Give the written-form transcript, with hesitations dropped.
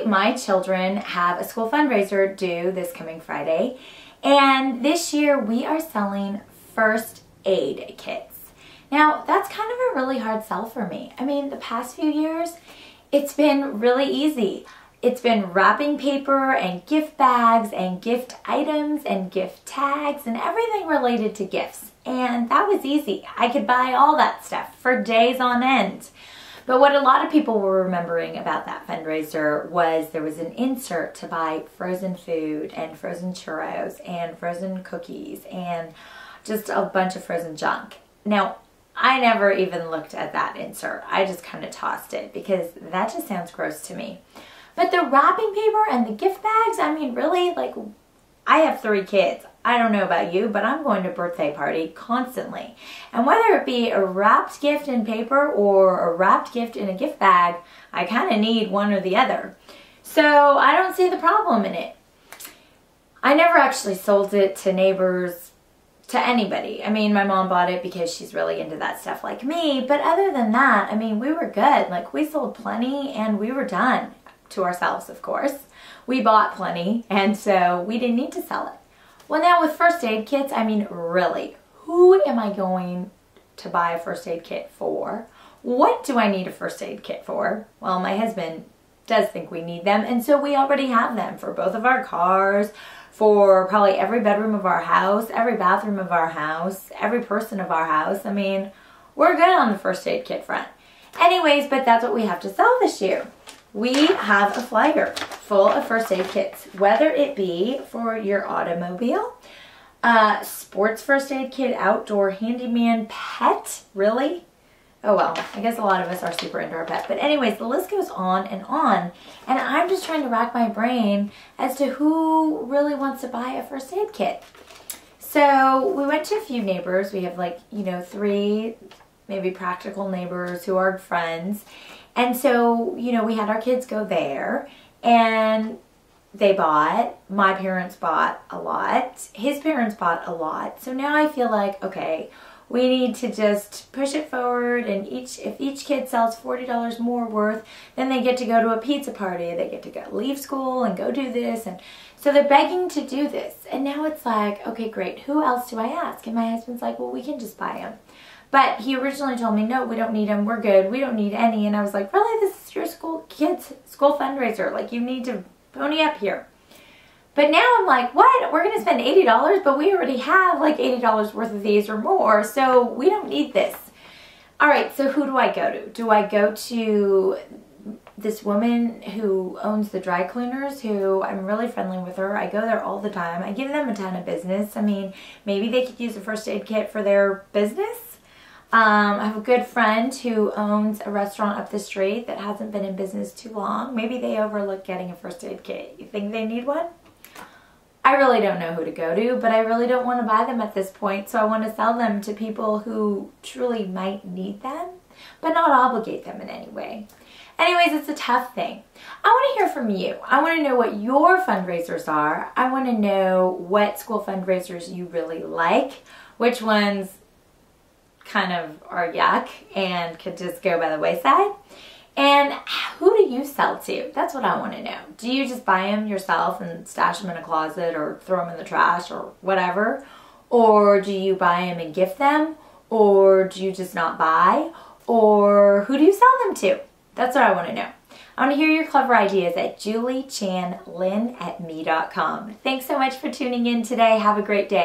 My children have a school fundraiser due this coming Friday, and this year we are selling first aid kits. Now, that's kind of a really hard sell for me. I mean, the past few years, it's been really easy. It's been wrapping paper and gift bags and gift items and gift tags and everything related to gifts. And that was easy. I could buy all that stuff for days on end. But what a lot of people were remembering about that fundraiser was there was an insert to buy frozen food and frozen churros and frozen cookies and just a bunch of frozen junk. Now, I never even looked at that insert. I just kind of tossed it because that just sounds gross to me. But the wrapping paper and the gift bags, I mean, really, like, I have 3 kids. I don't know about you, but I'm going to birthday party constantly. And whether it be a wrapped gift in paper or a wrapped gift in a gift bag, I kind of need one or the other. So I don't see the problem in it. I never actually sold it to neighbors, to anybody. I mean, my mom bought it because she's really into that stuff like me. But other than that, I mean, we were good. Like, we sold plenty and we were done. To ourselves, of course. We bought plenty, and so we didn't need to sell it. Well, now with first aid kits, I mean, really, who am I going to buy a first aid kit for? What do I need a first aid kit for? Well, my husband does think we need them, and so we already have them for both of our cars, for probably every bedroom of our house, every bathroom of our house, every person of our house. I mean, we're good on the first aid kit front. Anyways, but that's what we have to sell this year. We have a flyer full of first aid kits, whether it be for your automobile, sports first aid kit, outdoor handyman, pet, really? Oh well, I guess a lot of us are super into our pet. But anyways, the list goes on, and I'm just trying to rack my brain as to who really wants to buy a first aid kit. So we went to a few neighbors. We have, like, 3 maybe practical neighbors who are friends. And so, we had our kids go there, and they bought. My parents bought a lot. His parents bought a lot. So now I feel like, okay, we need to just push it forward, and if each kid sells $40 more worth, then they get to go to a pizza party. They get to go leave school and go do this. And so they're begging to do this. And now it's like, okay, great. Who else do I ask? And my husband's like, well, we can just buy them. But he originally told me, no, we don't need them. We're good. We don't need any. And I was like, really? This is your school fundraiser. Like, you need to pony up here. But now I'm like, what? We're going to spend $80, but we already have like $80 worth of these or more. So we don't need this. All right, so who do I go to? Do I go to this woman who owns the dry cleaners, who I'm really friendly with her? I go there all the time. I give them a ton of business. I mean, maybe they could use a first aid kit for their business. I have a good friend who owns a restaurant up the street that hasn't been in business too long. Maybe they overlooked getting a first aid kit. You think they need one? I really don't know who to go to, but I really don't want to buy them at this point, so I want to sell them to people who truly might need them, but not obligate them in any way. Anyways, it's a tough thing. I want to hear from you. I want to know what your fundraisers are. I want to know what school fundraisers you really like, which ones kind of are yuck and could just go by the wayside. And who do you sell to? That's what I want to know. Do you just buy them yourself and stash them in a closet or throw them in the trash or whatever? Or do you buy them and gift them? Or do you just not buy? Or who do you sell them to? That's what I want to know. I want to hear your clever ideas at juliechanlin@me.com. Thanks so much for tuning in today. Have a great day.